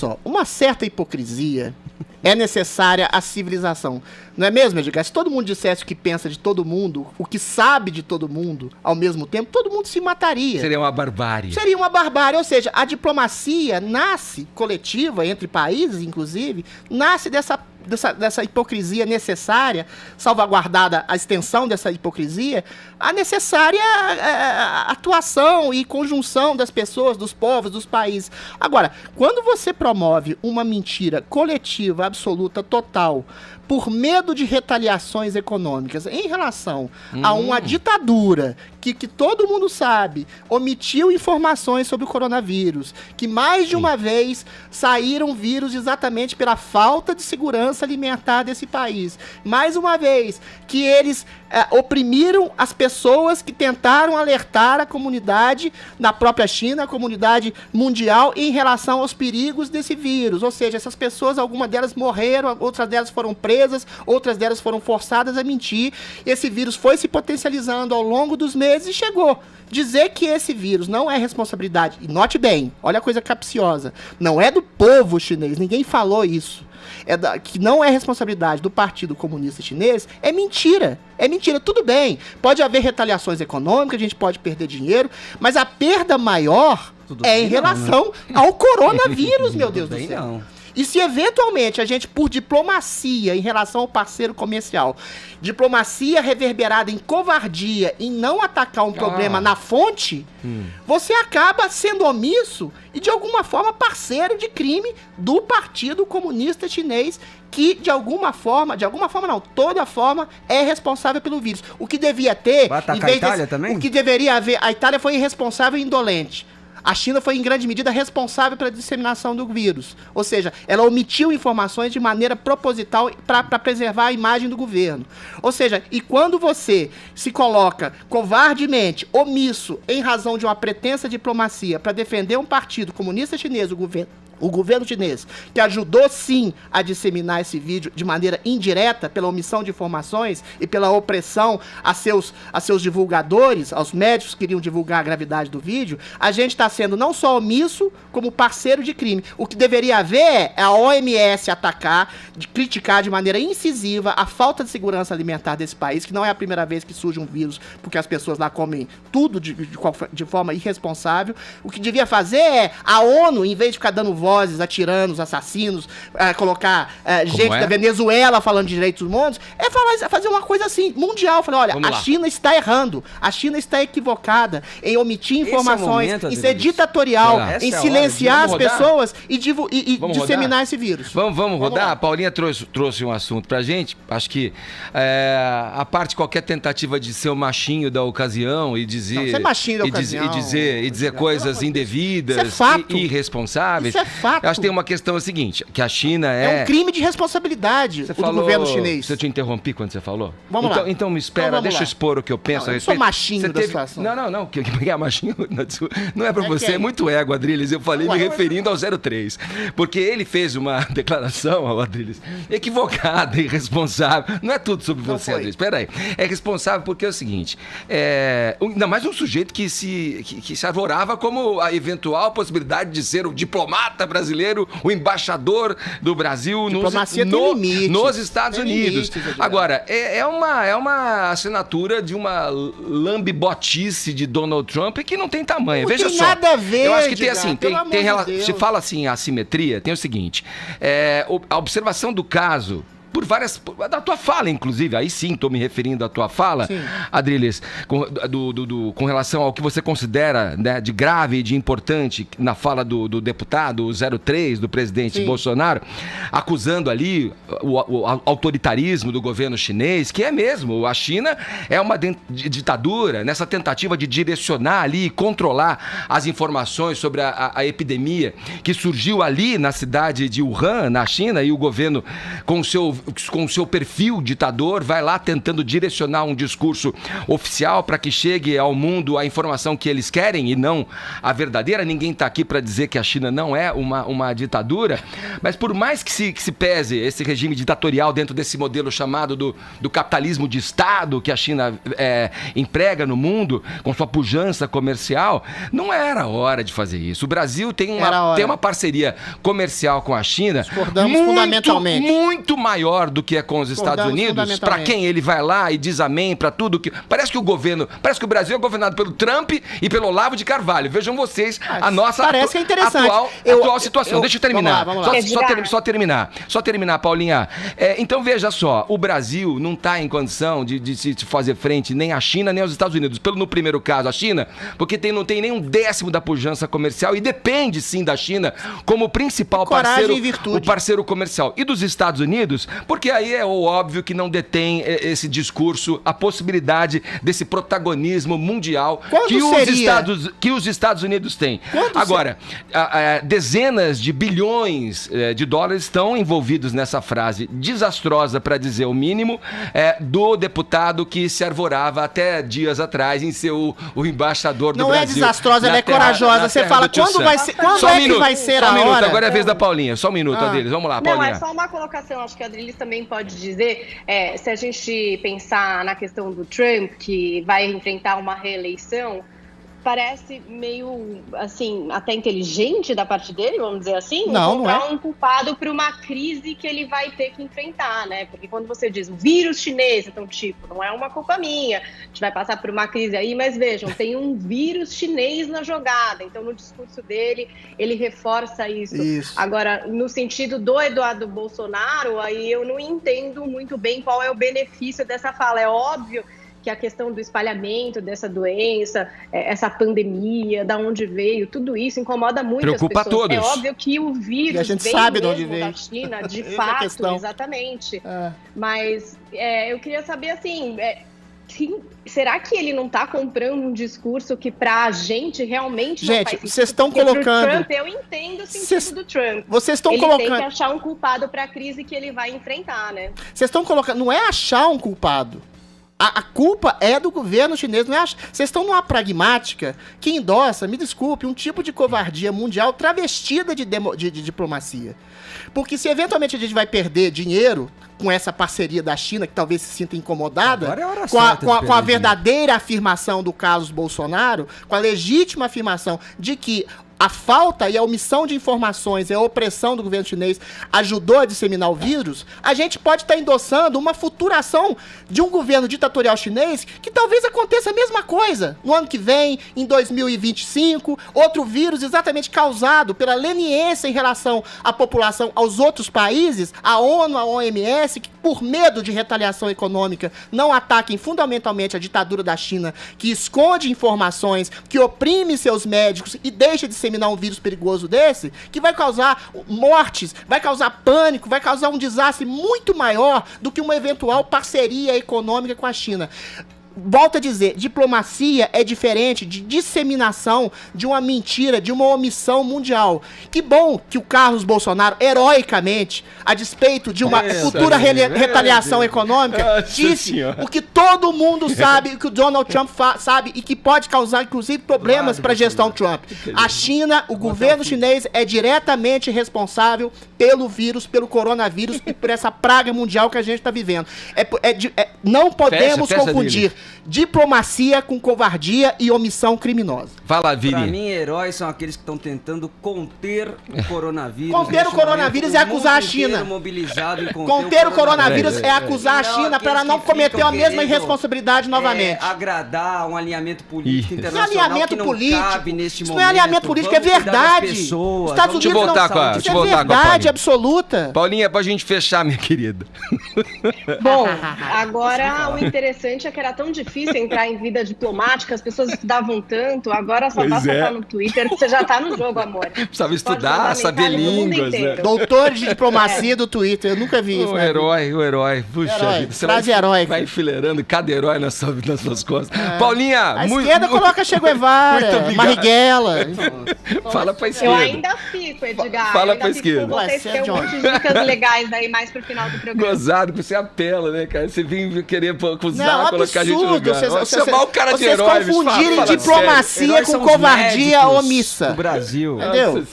só, uma certa hipocrisia é necessária à civilização. Não é mesmo, Edgar? Se todo mundo dissesse o que pensa de todo mundo, o que sabe de todo mundo, ao mesmo tempo, todo mundo se mataria. Seria uma barbárie. Seria uma barbárie, ou seja, a diplomacia nasce, coletiva, entre países, inclusive, nasce dessa hipocrisia necessária, salvaguardada a extensão dessa hipocrisia, a necessária atuação e conjunção das pessoas, dos povos, dos países. Agora, quando você promove uma mentira coletiva, absoluta, total, por medo de retaliações econômicas em relação a uma ditadura que todo mundo sabe, omitiu informações sobre o coronavírus, que mais de uma vez saíram vírus exatamente pela falta de segurança alimentar desse país. Mais uma vez, que eles oprimiram as pessoas que tentaram alertar a comunidade na própria China, a comunidade mundial, em relação aos perigos desse vírus. Ou seja, essas pessoas, algumas delas morreram, outras delas foram presas, outras delas foram forçadas a mentir. Esse vírus foi se potencializando ao longo dos meses e chegou. Dizer que esse vírus não é responsabilidade, e note bem, olha a coisa capciosa, não é do povo chinês, ninguém falou isso, que não é responsabilidade do Partido Comunista Chinês, é mentira. É mentira, tudo bem, pode haver retaliações econômicas, a gente pode perder dinheiro, mas a perda maior em relação ao coronavírus, meu Deus do céu. Não. E se eventualmente a gente, por diplomacia em relação ao parceiro comercial, diplomacia reverberada em covardia, em não atacar um problema na fonte, você acaba sendo omisso e de alguma forma parceiro de crime do Partido Comunista Chinês, que de alguma forma não, toda forma é responsável pelo vírus. O que devia ter... Vai atacar a Itália também? O que deveria haver... A Itália foi irresponsável e indolente. A China foi, em grande medida, responsável pela disseminação do vírus. Ou seja, ela omitiu informações de maneira proposital para preservar a imagem do governo. Ou seja, e quando você se coloca covardemente, omisso, em razão de uma pretensa diplomacia para defender um partido comunista chinês, o governo chinês, que ajudou sim a disseminar esse vídeo de maneira indireta, pela omissão de informações e pela opressão a seus divulgadores, aos médicos que queriam divulgar a gravidade do vídeo, a gente está sendo não só omisso, como parceiro de crime. O que deveria haver é a OMS atacar, criticar de maneira incisiva a falta de segurança alimentar desse país, que não é a primeira vez que surge um vírus, porque as pessoas lá comem tudo de forma irresponsável. O que devia fazer é a ONU, em vez de ficar dando voz a tiranos, assassinos, colocar gente da Venezuela falando de direitos humanos, fazer uma coisa assim, mundial. Falar, olha, a China está errando, a China está equivocada em omitir informações, em ser ditatorial, em silenciar as pessoas e disseminar esse vírus. Vamos rodar? A Paulinha trouxe um assunto pra gente, acho que a parte, qualquer tentativa de ser o machinho da ocasião e dizer... Não, ser machinho da ocasião. E dizer coisas indevidas e irresponsáveis. Isso é fato. Eu acho que tem uma questão seguinte, que a China é... um crime de responsabilidade do governo chinês. Você te interrompi quando você falou? Vamos lá. Então me espera, deixa eu expor o que eu penso a respeito. Eu sou machinho da situação. Não, que é machinho, não é pra você, é muito ego, Adriles, eu falei me referindo ao 03, porque ele fez uma declaração, Adriles, equivocada, irresponsável, não é tudo sobre você, Adriles, espera aí, é responsável porque é o seguinte, ainda mais um sujeito que se arvorava como a eventual possibilidade de ser o diplomata brasileiro, o embaixador do Brasil nos Estados Unidos. Agora, é uma assinatura de uma lambibotice de Donald Trump que não tem tamanho. Veja só. Nada a ver, eu acho que tem assim, se fala assim, a assimetria, tem o seguinte, a observação do caso da tua fala, inclusive, aí sim estou me referindo à tua fala, Adriles, com relação ao que você considera, né, de grave e de importante na fala do deputado 03, do presidente Bolsonaro, acusando ali o autoritarismo do governo chinês, que é mesmo, a China é uma ditadura, nessa tentativa de direcionar ali e controlar as informações sobre a epidemia que surgiu ali na cidade de Wuhan, na China, e o governo com o seu com o seu perfil ditador, vai lá tentando direcionar um discurso oficial para que chegue ao mundo a informação que eles querem e não a verdadeira. Ninguém está aqui para dizer que a China não é uma ditadura, mas por mais que se pese esse regime ditatorial dentro desse modelo chamado do capitalismo de Estado que a China emprega no mundo, com sua pujança comercial, não era hora de fazer isso. O Brasil tem uma parceria comercial com a China muito maior do que é com os Estados Unidos, para quem ele vai lá e diz amém para tudo que... Parece que o Brasil é governado pelo Trump e pelo Olavo de Carvalho. Vejam vocês a nossa atual situação. Deixa eu terminar. Vamos lá. Só terminar, Paulinha. Então veja só, o Brasil não está em condição de se fazer frente nem à China nem aos Estados Unidos. No primeiro caso, a China, porque não tem nem um décimo da pujança comercial e depende sim da China como principal parceiro comercial. E dos Estados Unidos, porque aí é óbvio que não detém esse discurso, a possibilidade desse protagonismo mundial que os Estados Unidos têm. Agora, dezenas de bilhões de dólares estão envolvidos nessa frase desastrosa, para dizer o mínimo, do deputado que se arvorava até dias atrás em ser o embaixador do Brasil. Não é desastrosa, ela é corajosa. Você fala, quando vai ser a hora? Agora é a vez da Paulinha. Só um minuto, Adriles. Vamos lá, Paulinha. Não, é só uma colocação. Acho que a Adriles também pode dizer, se a gente pensar na questão do Trump, que vai enfrentar uma reeleição, parece meio, assim, até inteligente da parte dele, vamos dizer assim, não é um culpado para uma crise que ele vai ter que enfrentar, né? Porque quando você diz o vírus chinês, então, não é uma culpa minha, a gente vai passar por uma crise aí, mas vejam, tem um vírus chinês na jogada, então no discurso dele, ele reforça isso. Agora, no sentido do Eduardo Bolsonaro, aí eu não entendo muito bem qual é o benefício dessa fala. É óbvio que a questão do espalhamento dessa doença, essa pandemia, da onde veio, tudo isso incomoda muito as pessoas. Todos. É óbvio que o vírus sabe mesmo da China, de fato, exatamente. Mas eu queria saber, assim, será que ele não está comprando um discurso que pra gente realmente não faz sentido? Gente, vocês estão colocando... Trump, eu entendo o sentido do Trump. Vocês estão ele colocando... tem que achar um culpado para a crise que ele vai enfrentar, né? Vocês estão colocando... Não é achar um culpado. A culpa é do governo chinês, não é? Vocês estão numa pragmática que endossa, me desculpe, um tipo de covardia mundial travestida de diplomacia. Porque se eventualmente a gente vai perder dinheiro com essa parceria da China, que talvez se sinta incomodada, com a verdadeira afirmação do Carlos Bolsonaro, com a legítima afirmação de que a falta e a omissão de informações e a opressão do governo chinês ajudou a disseminar o vírus, a gente pode estar endossando uma futuração de um governo ditatorial chinês que talvez aconteça a mesma coisa no ano que vem, em 2025, outro vírus exatamente causado pela leniência em relação à população, aos outros países, a ONU, a OMS, que por medo de retaliação econômica não ataquem fundamentalmente a ditadura da China, que esconde informações, que oprime seus médicos e deixa de disseminar um vírus perigoso desse, que vai causar mortes, vai causar pânico, vai causar um desastre muito maior do que uma eventual parceria econômica com a China. Volto a dizer, diplomacia é diferente de disseminação de uma mentira, de uma omissão mundial. Que bom que o Carlos Bolsonaro, heroicamente, a despeito de uma futura retaliação econômica, disse o que todo mundo sabe, o que o Donald Trump sabe e que pode causar, inclusive, problemas para a gestão Trump. A China, o governo chinês é diretamente responsável pelo vírus, pelo coronavírus e por essa praga mundial que a gente está vivendo. Não podemos confundir diplomacia com covardia e omissão criminosa. Fala, Vini. Pra mim, heróis são aqueles que estão tentando conter o coronavírus. Conter o coronavírus é acusar a China. Conter o coronavírus é acusar a China para ela não cometer a mesma irresponsabilidade novamente. Agradar um alinhamento político internacional não é alinhamento que não político. cabe neste isso momento. não é alinhamento político, é verdade. Estados Unidos deixa eu voltar é verdade absoluta. Paulinha, pra gente fechar, minha querida. Bom, agora o interessante é que era tão tão difícil entrar em vida diplomática, as pessoas estudavam tanto, agora só basta estar no Twitter que você já tá no jogo, amor. Precisava estudar, saber línguas, né? Doutores de diplomacia do Twitter, eu nunca vi isso. O herói. Puxa herói, vida. Você frase heróica. vai enfileirando cada herói nas suas costas. Paulinha, A esquerda coloca Che Guevara, Marighella. Fala pra Eu esquerda. ainda fico, Edgar. Fala eu ainda pra fico esquerda. com vocês, Ué, tem um John. monte de dicas legais aí mais pro final do programa. Gozado, você apela, né, cara? Você vem querer acusar, Não, colocar a gente no absurdo. lugar. Chamar o cara de herói. Vocês confundirem fala diplomacia Heróis com são os covardia médicos omissa. do Brasil. Entendeu?